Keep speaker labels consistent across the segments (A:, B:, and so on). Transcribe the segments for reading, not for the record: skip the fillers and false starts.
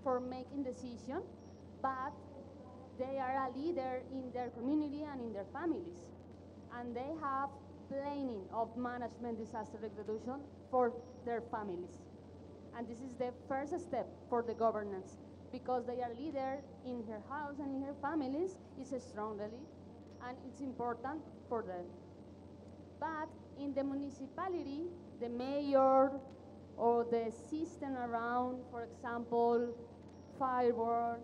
A: for making decisions, but they are a leader in their community and in their families. And they have planning of management disaster risk reduction for their families. And this is the first step for the governance, because they are leader in her house and in her families, is strongly, and it's important for them. But in the municipality, the mayor or the system around, for example, fireworks,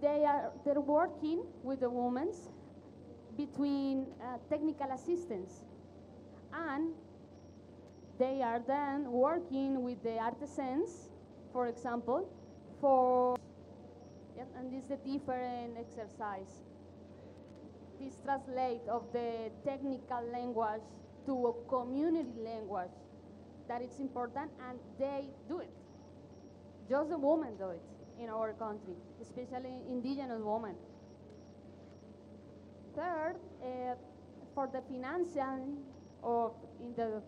A: they're working with the women between technical assistance, and they are then working with the artisans, for example, for, yeah, and this is a different exercise. This translate of the technical language to a community language, that it's important, and they do it. Just the women do it in our country, especially indigenous women. Third, for the financial or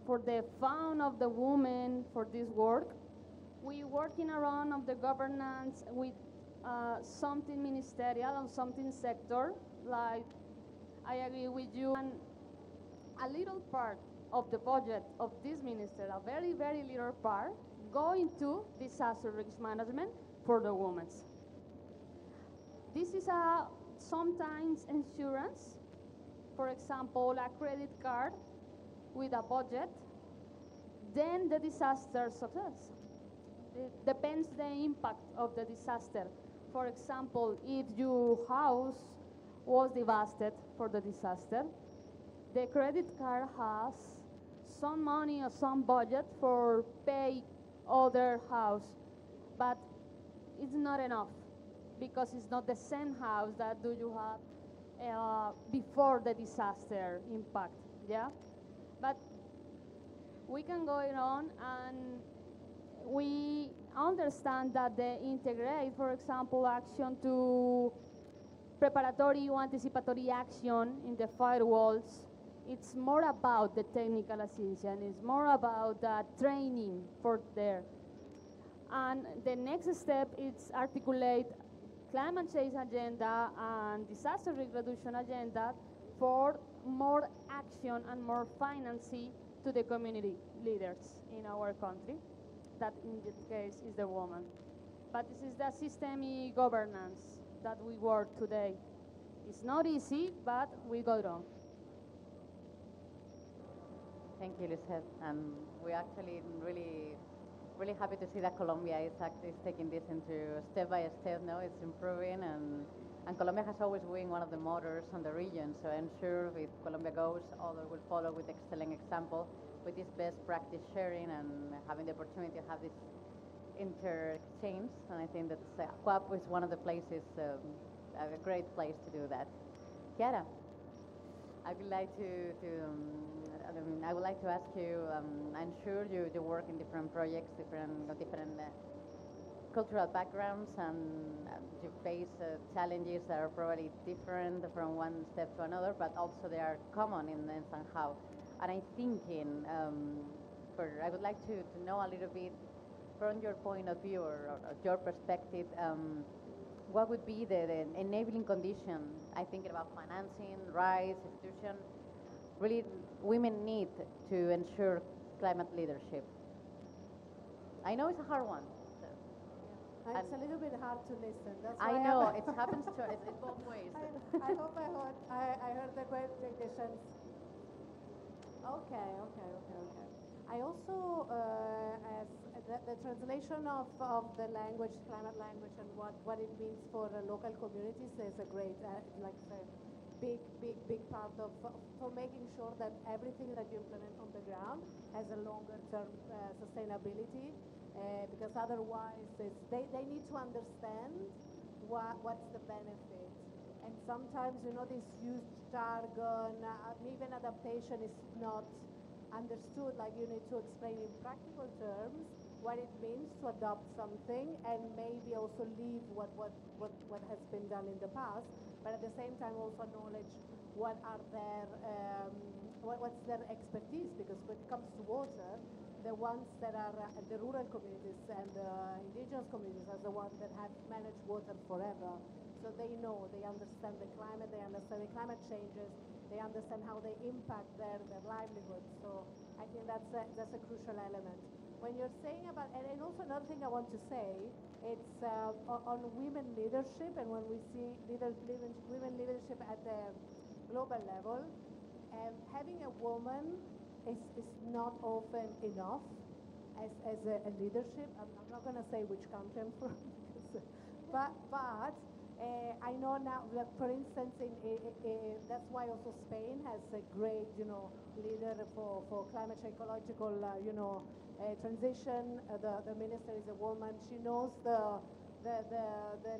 A: for the fund of the women for this work, we working around of the governance with something ministerial and something sector. Like, I agree with you, and a little part of the budget of this minister, a very, very little part, go into disaster risk management for the women. This is a sometimes insurance, for example, a credit card with a budget, then the disaster success. It depends the impact of the disaster. For example, if your house was devastated for the disaster, the credit card has some money or some budget for pay other house, but it's not enough, because it's not the same house that do you have before the disaster impact, yeah? But we can go on, and we understand that the integrate, for example, action to preparatory or anticipatory action in the firewalls, it's more about the technical assistance, it's more about the training for there. And the next step is articulate climate change agenda and disaster risk reduction agenda for more action and more financing to the community leaders in our country. That in this case is the woman. But this is the systemic governance that we work today. It's not easy, but we go on.
B: Thank you, Lizeth. We're actually really happy to see that Colombia is taking this into step by step. Now it's improving, and Colombia has always been one of the motors on the region. So I'm sure if Colombia goes, others will follow with excellent example, with this best practice sharing and having the opportunity to have this interchange. And I think that CUAP is one of the places, a great place to do that. Chiara, I would like I would like to ask you. I'm sure you work in different projects, different cultural backgrounds, and you face challenges that are probably different from one step to another, but also they are common in somehow. And I'm thinking, I would like to know a little bit from your point of view or your perspective. What would be the enabling condition? I think about financing, rights, institution. Really, women need to ensure climate leadership. I know it's a hard one. So.
C: It's a little bit hard to listen. That's
B: I know it happens to it's both ways.
C: I hope I heard the questions. Okay. I also, as the translation of the language, climate language, and what it means for local communities is a great, big part of for making sure that everything that you implement on the ground has a longer term sustainability, because otherwise they need to understand what's the benefit. And sometimes, this huge jargon, even adaptation is not understood. Like, you need to explain in practical terms what it means to adopt something, and maybe also leave what has been done in the past, but at the same time also acknowledge what's their expertise, because when it comes to water, the ones that are the rural communities and the indigenous communities are the ones that have managed water forever. So they know, they understand the climate, they understand the climate changes, they understand how they impact their livelihood. So I think that's a crucial element. When you're saying about, and also another thing I want to say, it's on women leadership, and when we see women leadership at the global level, having a woman is not often enough as a leadership. I'm not going to say which country I'm from, because, but I know now that, for instance, that's why also Spain has a great, leader for climate change, ecological, transition. The minister is a woman. She knows the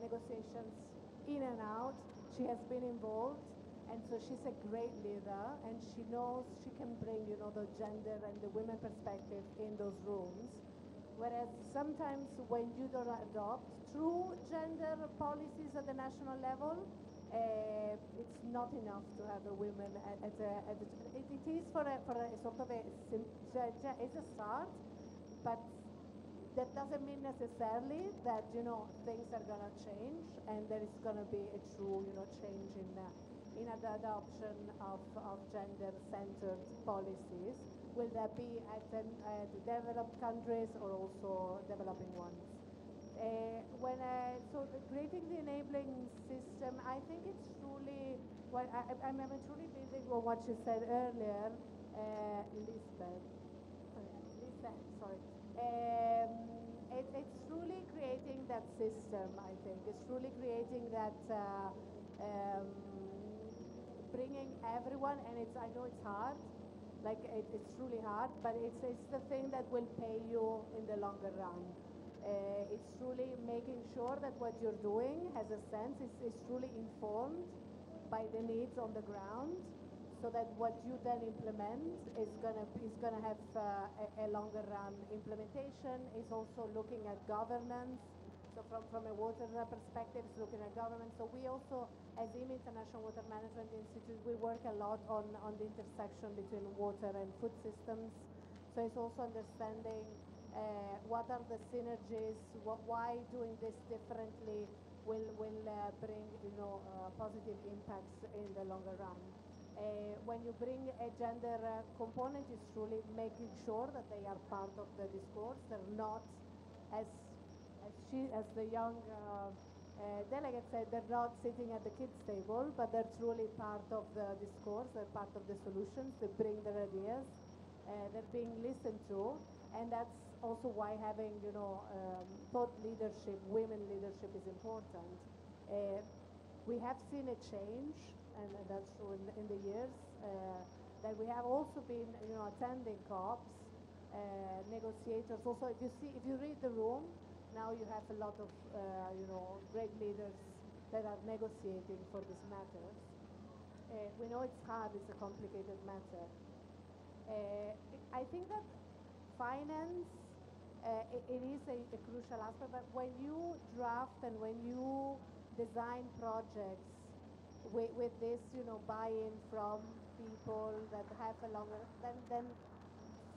C: negotiations in and out. She has been involved, and so she's a great leader, and she knows she can bring, the gender and the women perspective in those rooms. Whereas sometimes when you don't adopt true gender policies at the national level, it's not enough to have a woman it is for a sort of it's a start, but that doesn't mean necessarily that things are going to change and there is going to be a true change in the adoption of gender-centered policies. Will that be at the developed countries or also developing ones? So creating the enabling system, I think it's truly, well, I'm truly building on what you said earlier, Lisbeth, sorry. It's truly creating that system, I think. It's truly creating that, bringing everyone, and I know it's hard, like it's truly hard, but it's the thing that will pay you in the longer run. It's truly making sure that what you're doing has a sense, is truly informed by the needs on the ground, so that what you then implement is gonna have a longer run implementation. Is also looking at governance. So from a water perspective, it's looking at government. So we also, as IMI, International Water Management Institute, we work a lot on the intersection between water and food systems. So it's also understanding what are the synergies, why doing this differently will bring positive impacts in the longer run. When you bring a gender component, it's truly making sure that they are part of the discourse. They're not as the young delegate said, they're not sitting at the kids' table, but they're truly part of the discourse, they're part of the solutions, they bring their ideas, they're being listened to, and that's also why having, thought leadership, women leadership is important. We have seen a change, and that's true in the years, that we have also been, attending COPs, negotiators. Also, if you read the room, now you have a lot of, great leaders that are negotiating for these matters. We know it's hard, it's a complicated matter. I think that finance, it is a crucial aspect, but when you draft and when you design projects with this, buy-in from people that have a longer, then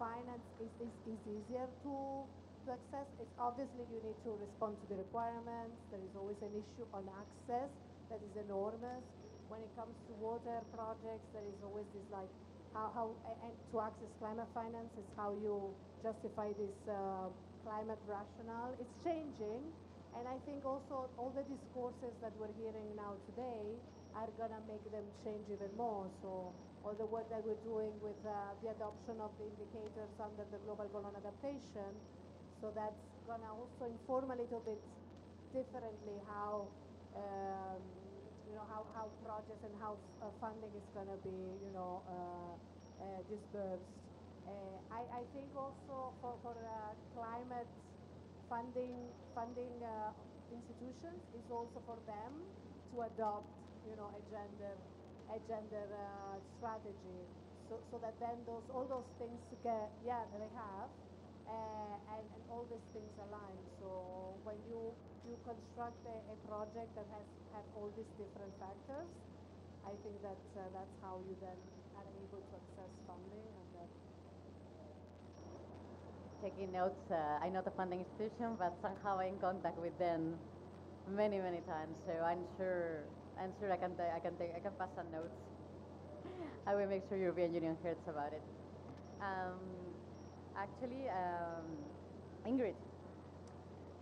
C: finance is easier to access. It's obviously you need to respond to the requirements. There is always an issue on access that is enormous. When it comes to water projects, there is always this like how and to access climate finance is how you justify this climate rationale. It's changing, and I think also all the discourses that we're hearing now today are gonna make them change even more. So all the work that we're doing with the adoption of the indicators under the Global Goal on Adaptation, so that's gonna also inform a little bit differently how how projects and how funding is gonna be dispersed. I think also for climate funding institutions is also for them to adopt a gender strategy, so that then all those things get they have. And all these things align. So when you construct a project that have all these different factors, I think that's how you then are able to access funding. And that.
B: taking notes. I'm not a funding institution, but somehow I'm in contact with them many, many times. So I'm sure I can pass some notes. I will make sure European Union hears about it. Um, actually, Ingrid,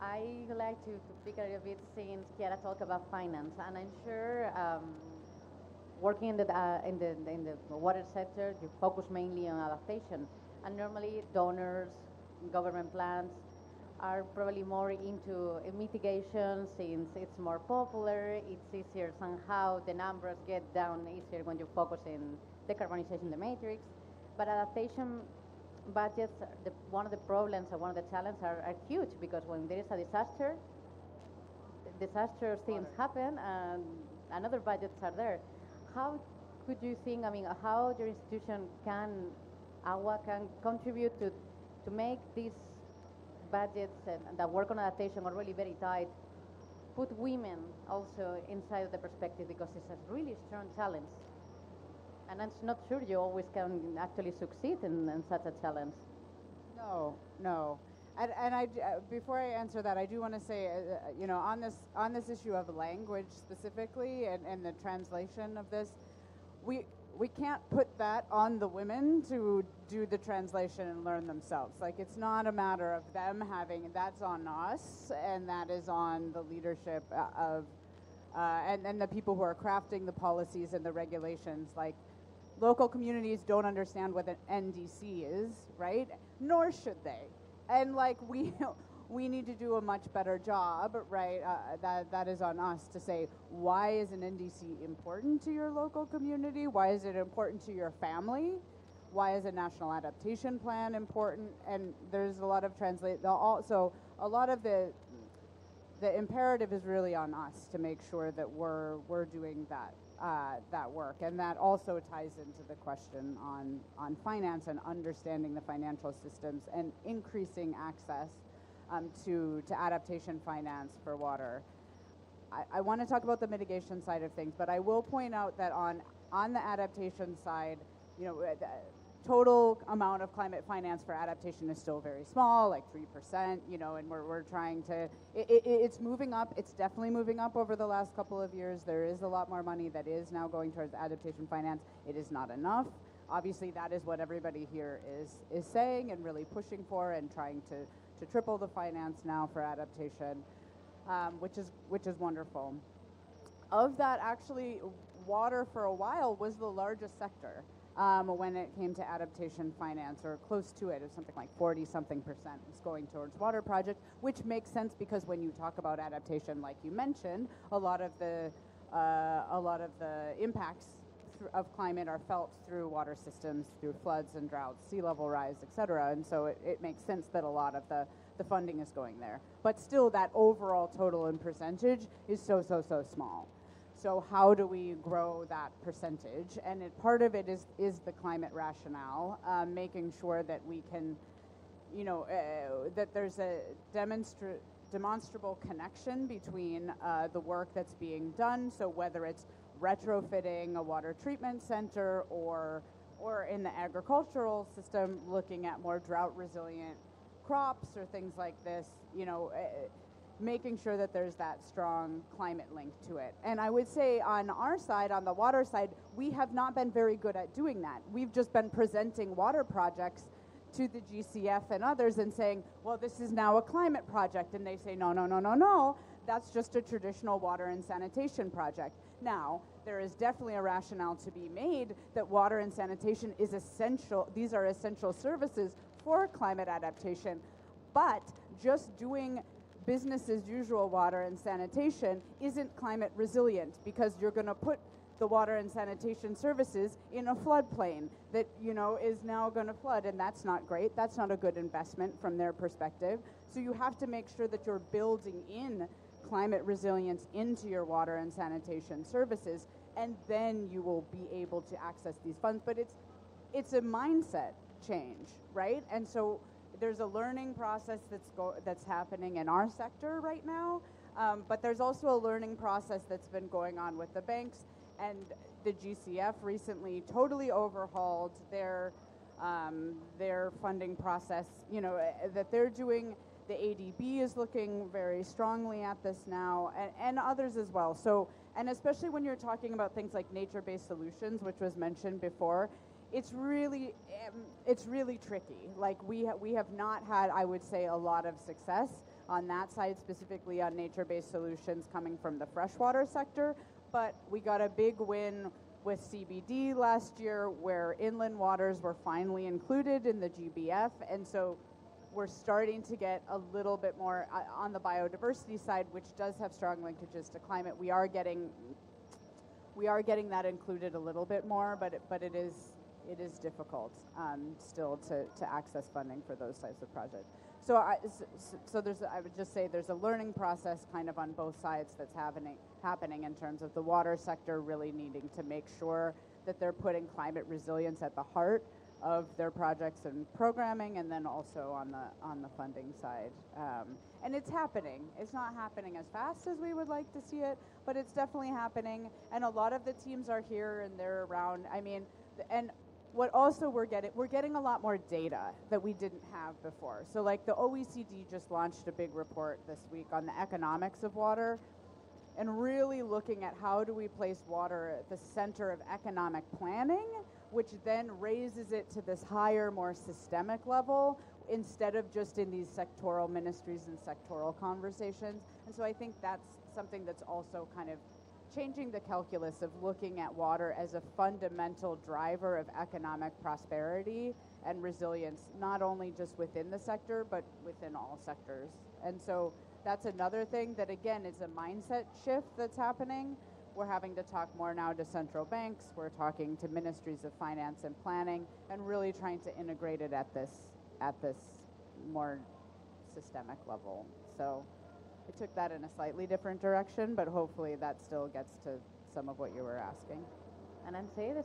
B: I would like to pick a little bit since Chiara talked about finance, and I'm sure working in the water sector, you focus mainly on adaptation, and normally donors, government plans are probably more into mitigation since it's more popular, it's easier somehow, the numbers get down easier when you focus in decarbonization, the matrix, but adaptation budgets, one of the problems and one of the challenges are huge because when there is a disaster things happen and other budgets are there. How could you think, I mean, how your institution can, AGUA can contribute to make these budgets and that work on adaptation are really very tight, put women also inside of the perspective because it's a really strong challenge. And I'm not sure you always can actually succeed in such a challenge.
D: No, no. Before I answer that, I do want to say, on this issue of language specifically and the translation of this, we can't put that on the women to do the translation and learn themselves. Like, it's not a matter of them having, that's on us, and that is on the leadership of, and the people who are crafting the policies and the regulations. Like, local communities don't understand what an NDC is, right? Nor should they. And like we need to do a much better job, right? That is on us to say, why is an NDC important to your local community? Why is it important to your family? Why is a national adaptation plan important? And there's a lot of so a lot of the imperative is really on us to make sure that we're doing that work, and that also ties into the question on finance and understanding the financial systems and increasing access to adaptation finance for water. I want to talk about the mitigation side of things, but I will point out that on the adaptation side, the total amount of climate finance for adaptation is still very small, like 3%, and we're trying to, it's moving up. It's definitely moving up over the last couple of years. There is a lot more money that is now going towards adaptation finance. It is not enough. Obviously, that is what everybody here is saying and really pushing for and trying to triple the finance now for adaptation, which is wonderful. Of that, actually, water for a while was the largest sector. When it came to adaptation finance, or close to it, it was something like 40-something% was going towards water projects, which makes sense because when you talk about adaptation, like you mentioned, a lot of the impacts of climate are felt through water systems, through floods and droughts, sea level rise, et cetera, and so it makes sense that a lot of the funding is going there. But still, that overall total in percentage is so small. So how do we grow that percentage? And part of it is the climate rationale, making sure that we can, that there's a demonstrable connection between the work that's being done. So whether it's retrofitting a water treatment center or in the agricultural system, looking at more drought resilient crops or things like this, making sure that there's that strong climate link to it. And I would say on our side, on the water side, we have not been very good at doing that. We've just been presenting water projects to the GCF and others and saying, well, this is now a climate project. And they say, no, that's just a traditional water and sanitation project. Now, there is definitely a rationale to be made that water and sanitation is essential. These are essential services for climate adaptation. But just doing business as usual water and sanitation isn't climate resilient, because you're going to put the water and sanitation services in a floodplain that is now going to flood, and that's not great. That's not a good investment from their perspective. So you have to make sure that you're building in climate resilience into your water and sanitation services, and then you will be able to access these funds. But it's a mindset change, right? And so there's a learning process that's happening in our sector right now, but there's also a learning process that's been going on with the banks, and the GCF recently totally overhauled their their funding process, that they're doing. The ADB is looking very strongly at this now, and others as well. So, and especially when you're talking about things like nature-based solutions, which was mentioned before, it's really tricky. Like we have not had, I would say, a lot of success on that side, specifically on nature-based solutions coming from the freshwater sector. But we got a big win with CBD last year, where inland waters were finally included in the GBF, and so we're starting to get a little bit more on the biodiversity side, which does have strong linkages to climate. We are getting that included a little bit more, but it is difficult still to access funding for those types of projects. So I would just say there's a learning process kind of on both sides that's happening in terms of the water sector really needing to make sure that they're putting climate resilience at the heart of their projects and programming, and then also on the funding side. And it's happening. It's not happening as fast as we would like to see it, but it's definitely happening. And a lot of the teams are here and they're around. I mean, and what also we're getting a lot more data that we didn't have before. So like the OECD just launched a big report this week on the economics of water, and really looking at how do we place water at the center of economic planning, which then raises it to this higher, more systemic level instead of just in these sectoral ministries and sectoral conversations. And so I think that's something that's also kind of changing the calculus of looking at water as a fundamental driver of economic prosperity and resilience, not only just within the sector, but within all sectors. And so that's another thing that, again, is a mindset shift that's happening. We're having to talk more now to central banks. We're talking to ministries of finance and planning, and really trying to integrate it at this more systemic level. So I took that in a slightly different direction, but hopefully that still gets to some of what you were asking.
B: And I'm saying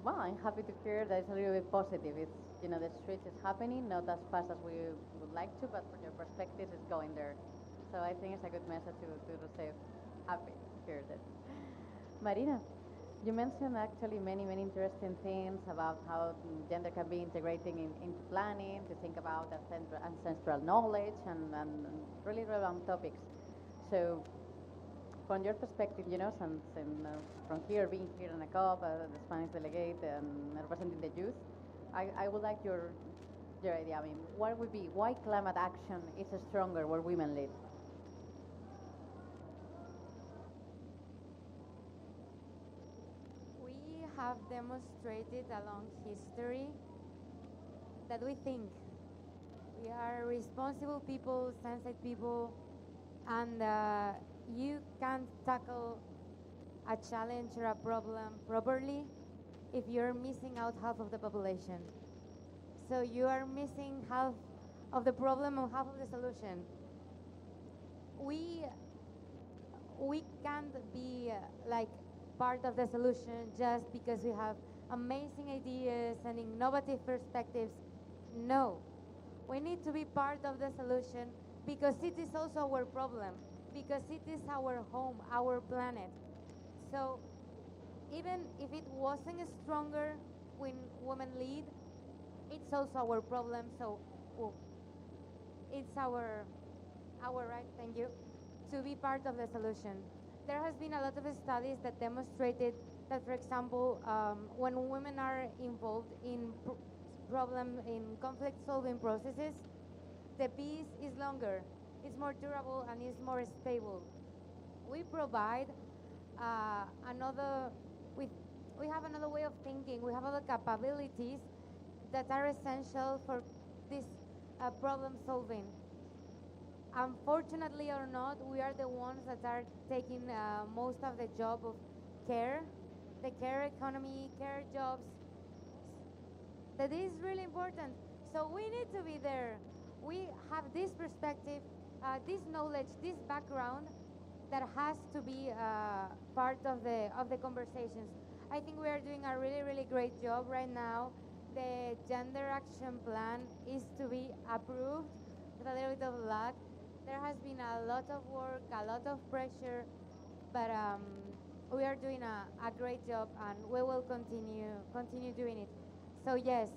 B: I'm happy to hear that it's a little bit positive. It's, the switch is happening, not as fast as we would like to, but from your perspective, it's going there. So I think it's a good message to receive. Happy to hear that. Marina, you mentioned actually many interesting things about how gender can be integrating into planning, to think about ancestral knowledge and really relevant topics. So from your perspective, since from here, being here in a COP, the Spanish delegate and representing the youth, I would like your idea. I mean, what would be, why climate action is stronger where women lead?
E: We have demonstrated along history that we think. We are responsible people, sensitive people, and you can't tackle a challenge or a problem properly if you're missing out half of the population. So you are missing half of the problem and half of the solution. We can't be like part of the solution just because we have amazing ideas and innovative perspectives. No, we need to be part of the solution because it is also our problem, because it is our home, our planet. So even if it wasn't stronger when women lead, it's also our problem. So it's our right, thank you, to be part of the solution. There has been a lot of studies that demonstrated that, for example, when women are involved in conflict-solving processes, the peace is longer, it's more durable, and it's more stable. We provide we have another way of thinking. We have other capabilities that are essential for this problem solving. Unfortunately or not, we are the ones that are taking most of the job of care, the care economy, care jobs. That is really important. So we need to be there. We have this perspective, this knowledge, this background that has to be part of the conversations. I think we are doing a really great job right now. The Gender Action Plan is to be approved with a little bit of luck. There has been a lot of work, a lot of pressure, but we are doing a great job, and we will continue doing it. So yes,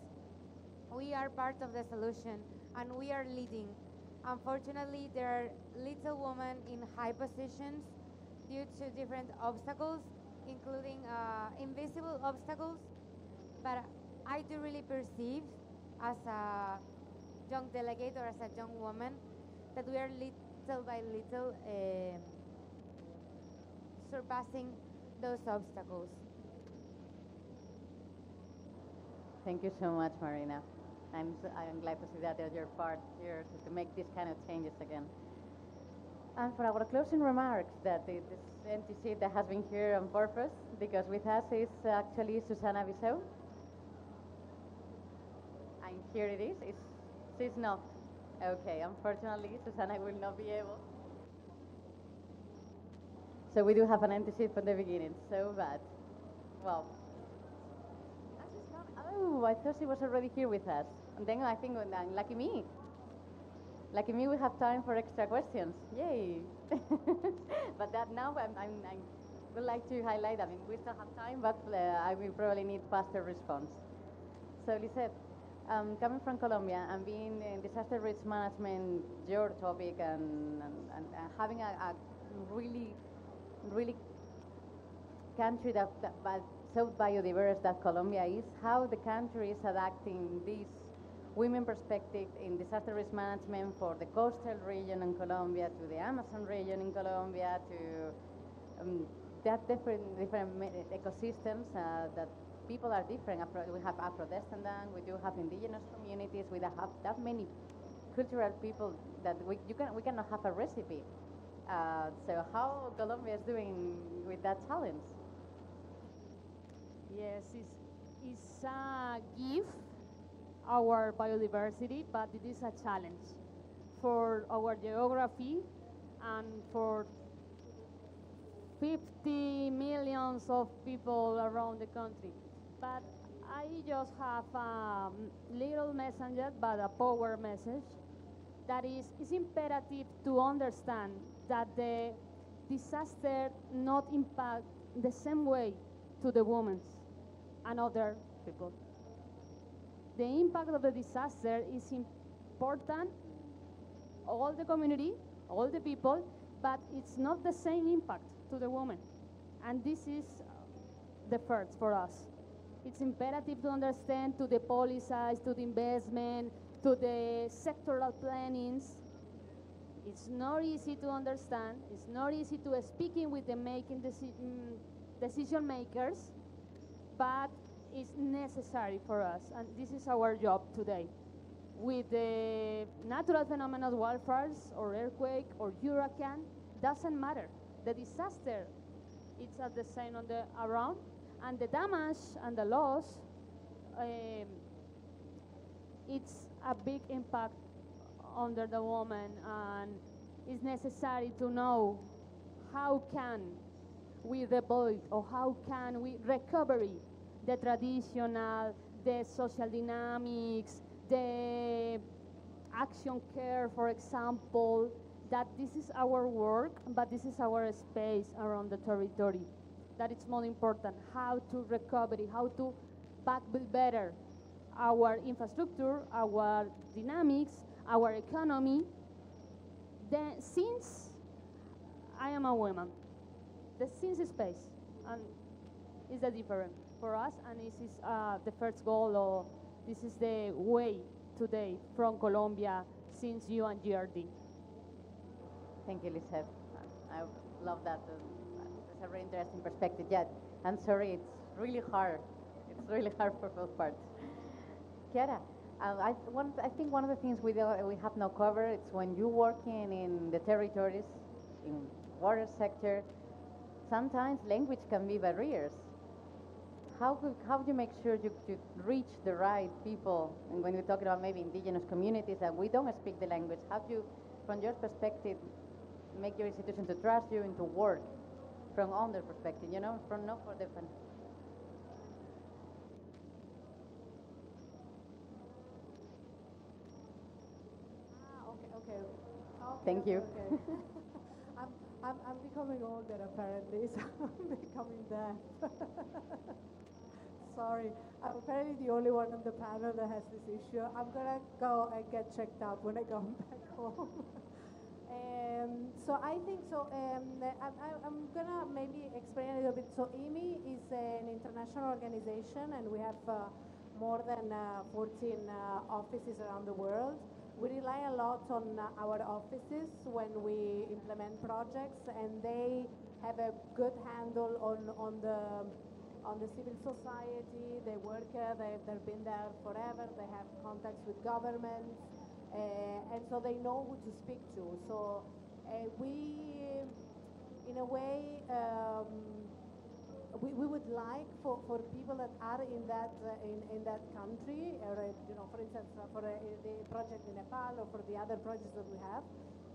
E: We are part of the solution and we are leading. Unfortunately, there are little women in high positions due to different obstacles, including invisible obstacles. But I do really perceive as a young delegate or as a young woman that we are little by little surpassing those obstacles.
B: Thank you so much, Marina. I'm glad to see that you're part here to make these kind of changes again. And for our closing remarks, that this empty seat that has been here on purpose, because with us is actually Susana Biseu. And here it is. She's not. Okay, unfortunately, Susana will not be able. So we do have an empty seat from the beginning. So bad. Well, oh, I thought she was already here with us. And then I think, lucky me. Lucky me, we have time for extra questions. Yay! But that now, I would like to highlight, I mean, we still have time, but I will probably need faster response. So, Lisette, coming from Colombia and being in disaster risk management, your topic, and having a really, really country but so biodiverse that Colombia is, how the country is adapting this women perspective in disaster risk management for the coastal region in Colombia, to the Amazon region in Colombia, to that different ecosystems that people are different. We have Afro-descendant, we do have indigenous communities, we have that many cultural people that we cannot have a recipe. So how Colombia is doing with that challenge?
A: Yes, it's a gift, our biodiversity, but it is a challenge for our geography and for 50 millions of people around the country. But I just have a little messenger, but a power message, that is, it's imperative to understand that the disaster not impact the same way to the women and other people. The impact of the disaster is important, all the community, all the people, but it's not the same impact to the woman. And this is the first for us. It's imperative to understand, to the policies, to the investment, to the sectoral plannings. It's not easy to understand. It's not easy to speaking with the decision makers, but it's necessary for us, and this is our job today. With the natural phenomena, wildfires or earthquake or hurricane, doesn't matter. The disaster, it's at the same on the around, and the damage and the loss, it's a big impact under the woman, and it's necessary to know how can we rebuild or how can we recovery the traditional, the social dynamics, the action care, for example, that this is our work, but this is our space around the territory. That it's more important, how to recover, how to backbuild better our infrastructure, our dynamics, our economy. Then, since I am a woman, the since space, and is the different for us, and this is the first goal, or this is the way today from Colombia since you and GRD.
B: Thank you, Lisette. I love that. It's a very interesting perspective. Yet, I'm sorry, it's really hard. It's really hard for both parts. Chiara, I think one of the things we have not covered is when you're working in the territories, in water sector, sometimes language can be barriers. How do you make sure you reach the right people? And when we're talking about maybe indigenous communities that we don't speak the language, how do you, from your perspective, make your institution to trust you and to work from on their perspective, from not for different.
C: Okay.
B: Thank you.
C: Okay. I'm becoming older apparently, so I'm becoming deaf. Sorry, I'm apparently the only one on the panel that has this issue. I'm gonna go and get checked out when I go back home. So I think so. I'm gonna maybe explain a little bit. So IMI is an international organization, and we have more than 14 offices around the world. We rely a lot on our offices when we implement projects, and they have a good handle on the civil society. They work there. They've been there forever. They have contacts with governments, and so they know who to speak to. So we, in a way, we would like for people that are in that country, or for instance, for the project in Nepal or for the other projects that we have,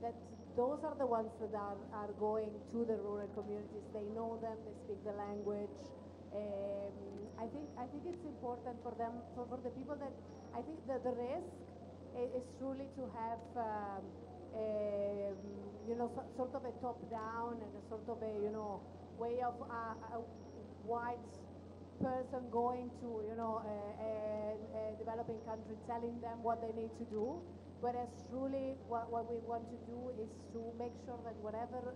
C: that those are the ones that are going to the rural communities. They know them. They speak the language. I think it's important for them, for the people that I think that the risk is truly to have sort of a top down and a sort of a way of a white person going to a developing country telling them what they need to do, whereas truly what we want to do is to make sure that whatever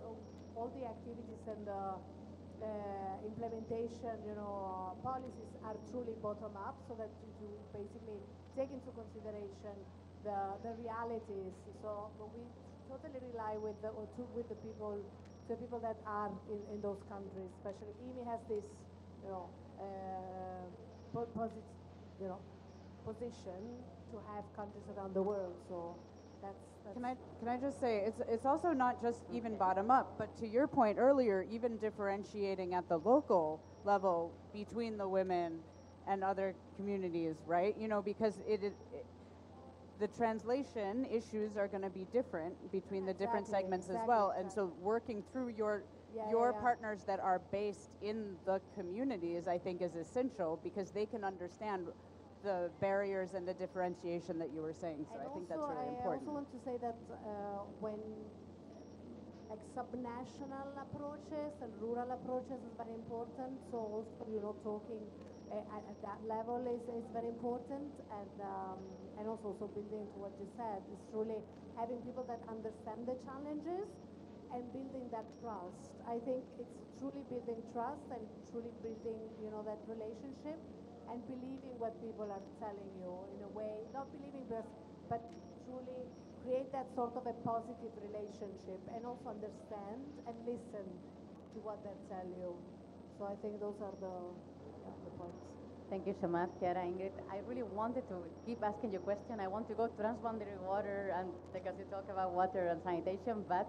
C: all the activities and the implementation, policies are truly bottom up, so that to basically take into consideration the realities. So but we totally rely with the people, the people that are in those countries. Especially IMI has this, position to have countries around the world. So that's
D: Can I just say it's also not just even bottom up, but to your point earlier, even differentiating at the local level between the women and other communities, right? Because the translation issues are going to be different between the different segments as well, and so working through your partners that are based in the communities, I think, is essential, because they can understand the barriers and the differentiation that you were saying. So I think that's really important.
C: I also want to say that when like subnational approaches and rural approaches is very important. So also, talking at that level is very important, and also building to what you said is truly having people that understand the challenges and building that trust. I think it's truly building trust and truly building that relationship, and believing what people are telling you in a way, not believing but truly create that sort of a positive relationship, and also understand and listen to what they tell you. So I think those are the points.
B: Thank you so much, Chiara, Ingrid. I really wanted to keep asking you a question. I want to go transboundary water, and because you talk about water and sanitation, but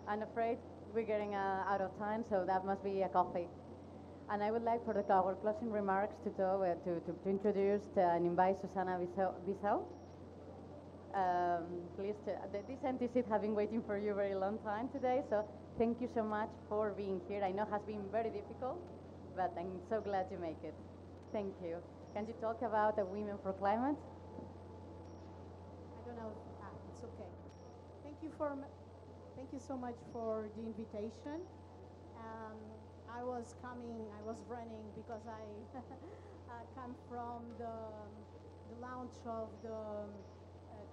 B: I'm afraid we're getting out of time, so that must be a coffee. And I would like for our closing remarks to introduce and invite Susana Bissau. Please, these empty seats have been waiting for you a very long time today, so thank you so much for being here. I know it has been very difficult, but I'm so glad you make it. Thank you. Can you talk about the Women for Climate?
F: I don't know. It's okay. Thank you so much for the invitation. I was running because I come from the launch of the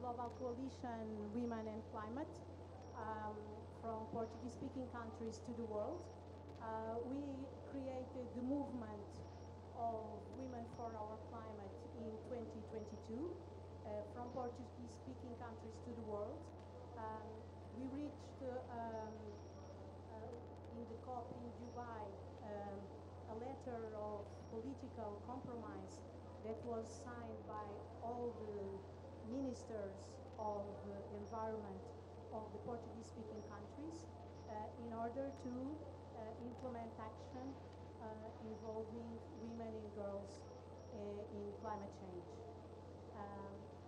F: Global Coalition Women and Climate from Portuguese-speaking countries to the world. We created the movement of Women for Our Climate in 2022 from Portuguese-speaking countries to the world. We reached in the COP in Dubai a letter of political compromise that was signed by all the ministers of the environment of the Portuguese-speaking countries in order to implement action involving women and girls in climate change.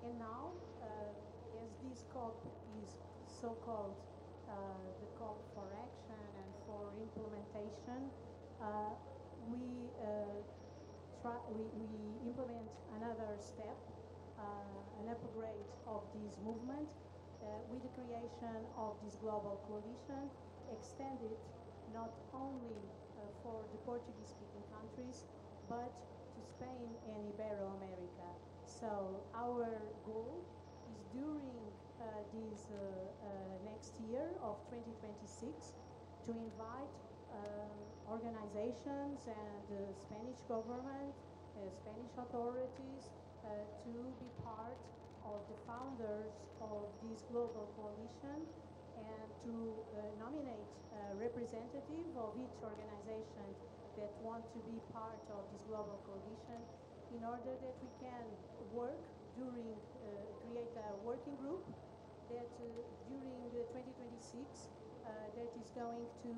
F: And now, as this COP is so-called the COP for action and for implementation, we implement another step, an upgrade of this movement with the creation of this global coalition, extended not only for the Portuguese-speaking countries, but to to Spain and Iberoamerica. So our goal is during this next year of 2026 to invite organizations and Spanish government, Spanish authorities to be part of the founders of this global coalition and to nominate a representative of each organization that want to be part of this global coalition in order that we can work during, create a working group that during 2026 that is going to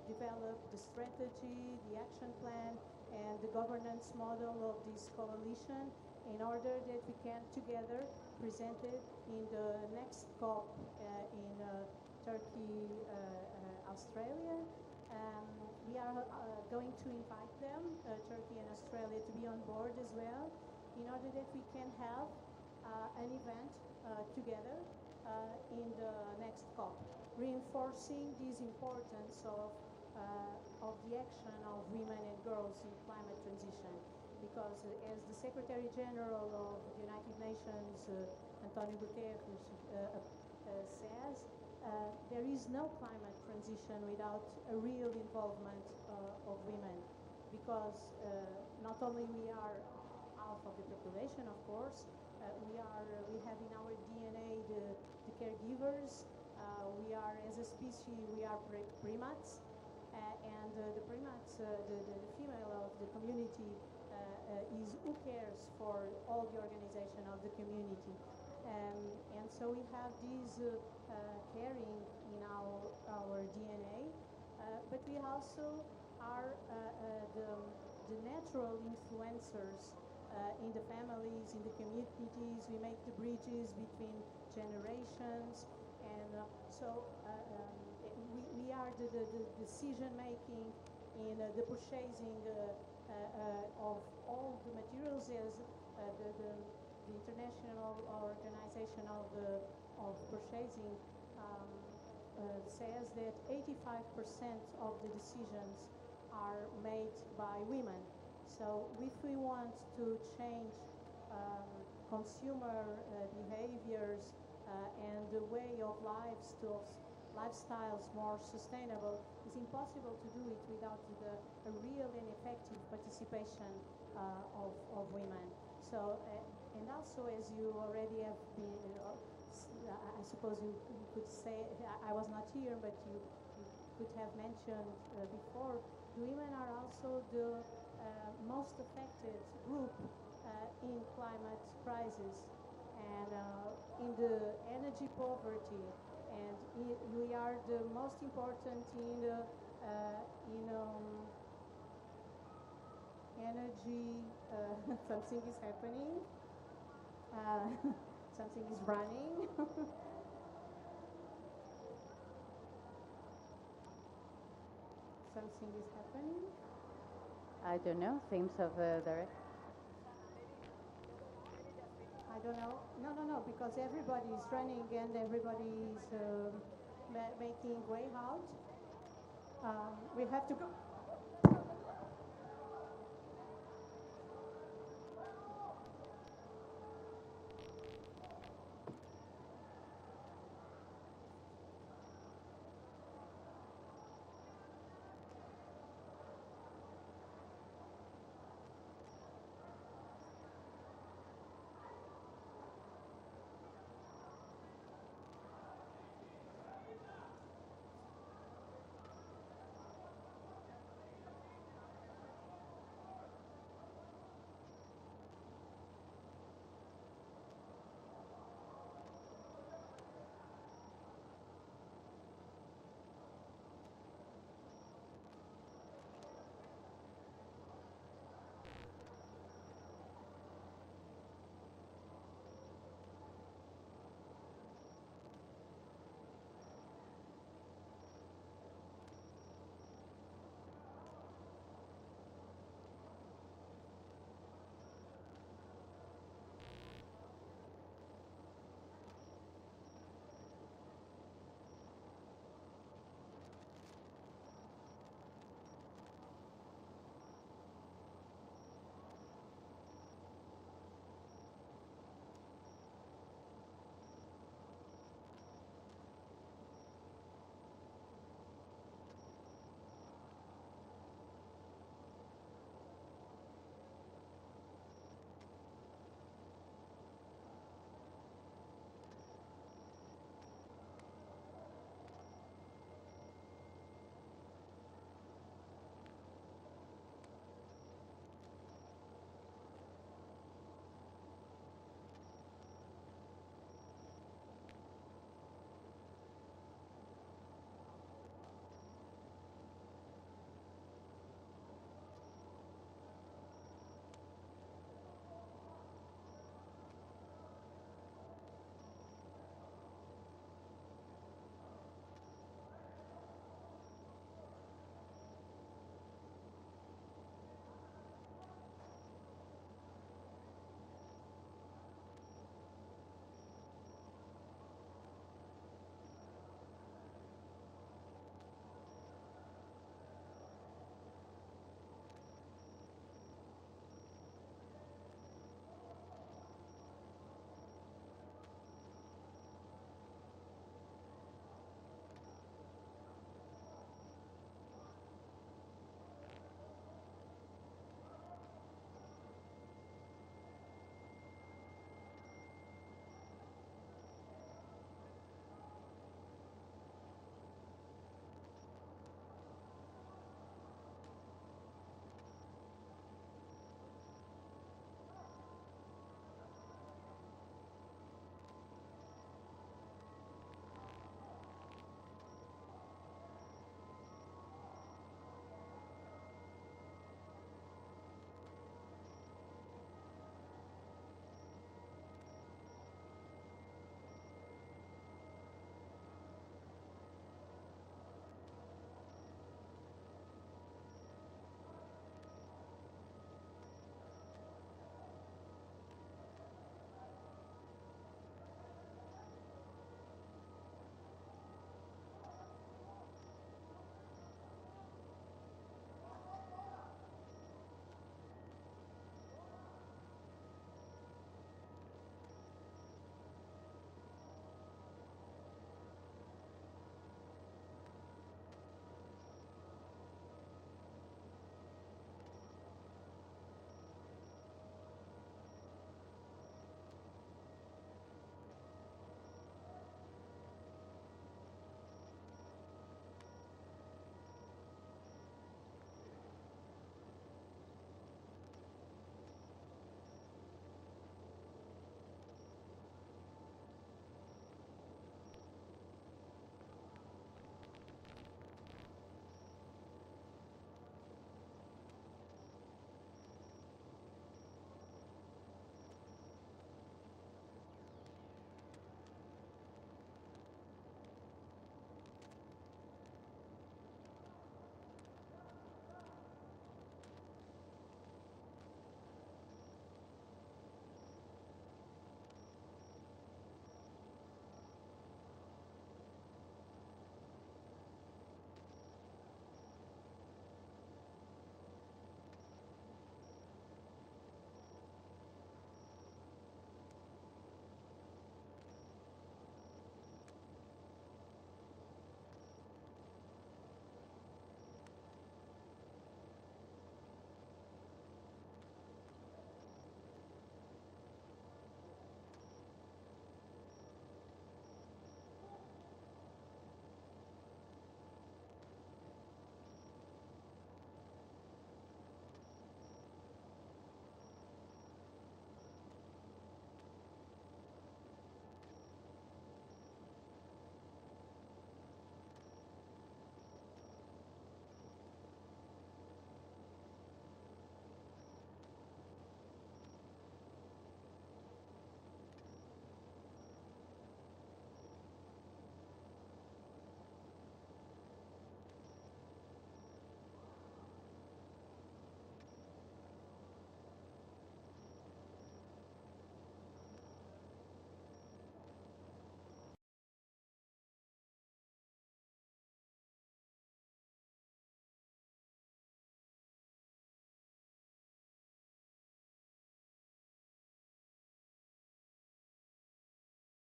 F: develop the strategy, the action plan, and the governance model of this coalition in order that we can together present it in the next COP in Turkey, Australia. We are going to invite them, Turkey and Australia, to be on board as well in order that we can have an event together in the next COP, reinforcing this importance of the action of women and girls in climate transition. Because as the Secretary General of the United Nations, Antonio Guterres, says, there is no climate transition without a real involvement of women. Because not only we are half of the population, of course, we have in our DNA the caregivers. We are, as a species, we are primates, and the primates, the female of the community is who cares for all the organization of the community. And so we have this caring in our DNA, but we also are the natural influencers in the families, in the communities. We make the bridges between generations, and we are the decision making in the purchasing of all the materials. As the International Organization of Purchasing says that 85% of the decisions are made by women. So if we want to change consumer behaviors and the way of lifestyles more sustainable, it's impossible to do it without a real and effective participation of women. So, and also, as you already have been, I suppose you could say, I was not here, but you could have mentioned before, women are also the most affected group in climate crisis and in the energy poverty, and we are the most important in energy. Something is happening. Something is running. Something is happening.
B: I don't know. Seems of direct.
F: I don't know. No, because everybody is running and everybody is making way out. We have to go.